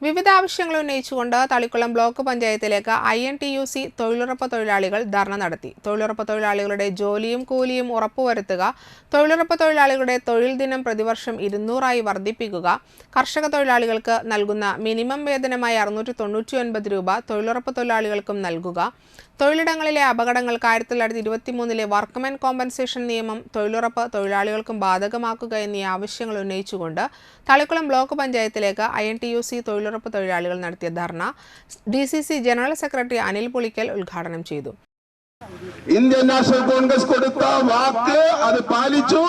വിവിധ ആവശ്യങ്ങൾ ഉന്നയിച്ചുകൊണ്ട് തളിക്കുളം ബ്ലോക്ക് പഞ്ചായത്തിലേക്ക് INTUC തൊഴിലുറപ്പ് തൊഴിലാളികൾ ധർണ നടത്തി. തൊഴിലുറപ്പ് തൊഴിലാളികളുടെ ജോലിയും കൂലിയും ഉറപ്പുവരുത്തുക, തൊഴിലുറപ്പ് തൊഴിലാളികളുടെ തൊഴിൽ ദിനം പ്രതിവർഷം 200 വർദ്ധിപ്പിക്കുക, കർഷക തൊഴിലാളികൾക്ക് നൽകുന്ന മിനിമം വേതനമായ 699 രൂപ തൊഴിലുറപ്പ് തൊഴിലാളികൾക്കും നൽകുക, തൊഴിലിടങ്ങളിലെ അപകടങ്ങൾക്ക് 1923 വർക്ക്മെൻ കോമ്പൻസേഷൻ നിയമം തൊഴിലുറപ്പ് തൊഴിലാളികൾക്കും ബാധകമാക്കുക എന്നീ ആവശ്യങ്ങൾ ഉന്നയിച്ചുകൊണ്ട് തളിക്കുളം ബ്ലോക്ക് പഞ്ചായത്തിലേക്ക് INTUC തൊഴിലുറപ്പ് തൊഴിലാളികൾ നടത്തിയ ധർണ DCC general secretary Anil Pulikkal ഉദ്ഘാടനം ചെയ്തു. ഇന്ത്യൻ നാഷണൽ കോൺഗ്രസ് കൊടുത്ത വാക്ക് അത് പാലിച്ചു.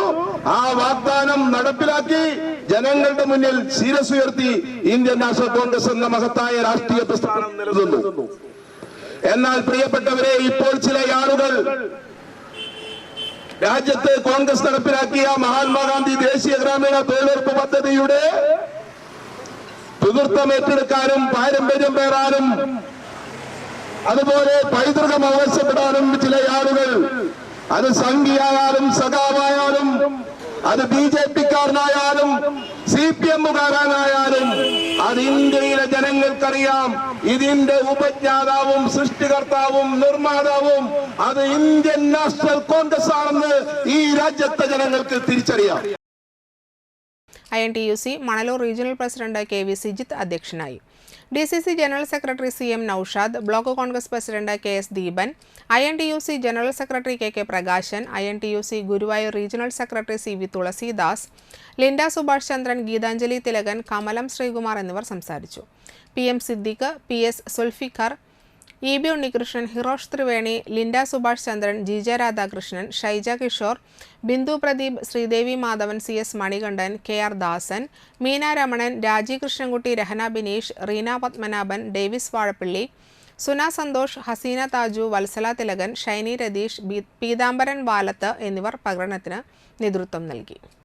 ആ വാഗ്ദാനം നടപ്പിലാക്കി ജനങ്ങളുടെ മുന്നിൽ ശിരസുയർത്തി ഇന്ത്യൻ നാഷണൽ കോൺഗ്രസ് എന്ന മഹത്തായ രാഷ്ട്രീയ പ്രസ്ഥാനം നിലനിന്നു. എന്നാൽ പ്രിയപ്പെട്ടവരെ, ഇപ്പോൾ ചില ആളുകൾ രാജ്യത്ത് കോൺഗ്രസ് നടപ്പിലാക്കിയ മഹാത്മാഗാന്ധി ദേശീയ ഗ്രാമീണ തൊഴിലുറപ്പ് പദ്ധതിയുടെ പിതൃത്വം ഏറ്റെടുക്കാനും പാരമ്പര്യം പേറാനും അതുപോലെ പൈതൃകം ആവശ്യപ്പെടാനും ചില ആളുകൾ, അത് സംഘിയായാലും സഖാവായാലും അത് BJP-കാരനായാലും CPM-കാരനായാലും അത് ഇന്ത്യയിലെ ജനങ്ങൾക്കറിയാം. ഇതിന്റെ ഉപജ്ഞാതാവും സൃഷ്ടികർത്താവും നിർമ്മാതാവും അത് ഇന്ത്യൻ നാഷണൽ കോൺഗ്രസ് ആണെന്ന് ഈ രാജ്യത്തെ ജനങ്ങൾക്ക് തിരിച്ചറിയാം. INTUC Manalur regional president KV Sijith അധ്യക്ഷനായി. DCC general secretary CM Noushad, block Congress president KS Deepan, INTUC general secretary KK Prakashan, INTUC Guruvayur regional secretary CV Thulasidas, Linda Subhash Chandran, Geethanjali Thilakan, Kamalam Sreekumar എന്നിവർ സംസാരിച്ചു. PM Siddique, PS Sulfikar, EB Unnikrishnan, Hirosh Triveni, Linda Subhash Chandran, GJ Radhakrishnan, Shaija Kishore, Bindu Pradeep, Sreedevi Madhavan, CS Manikandan, KR Dasan, Meena Ramanan, Raji Krishnankutty, Rahana Bineesh, Reena Padmanabhan, Davis Vazhappally, സുന Santhosh, Hasina താജു, വത്സല തിലകൻ, ഷൈനി രതീഷ്, പീതാംബരൻ വാലത്ത് എന്നിവർ പ്രകടനത്തിന് നേതൃത്വം നൽകി.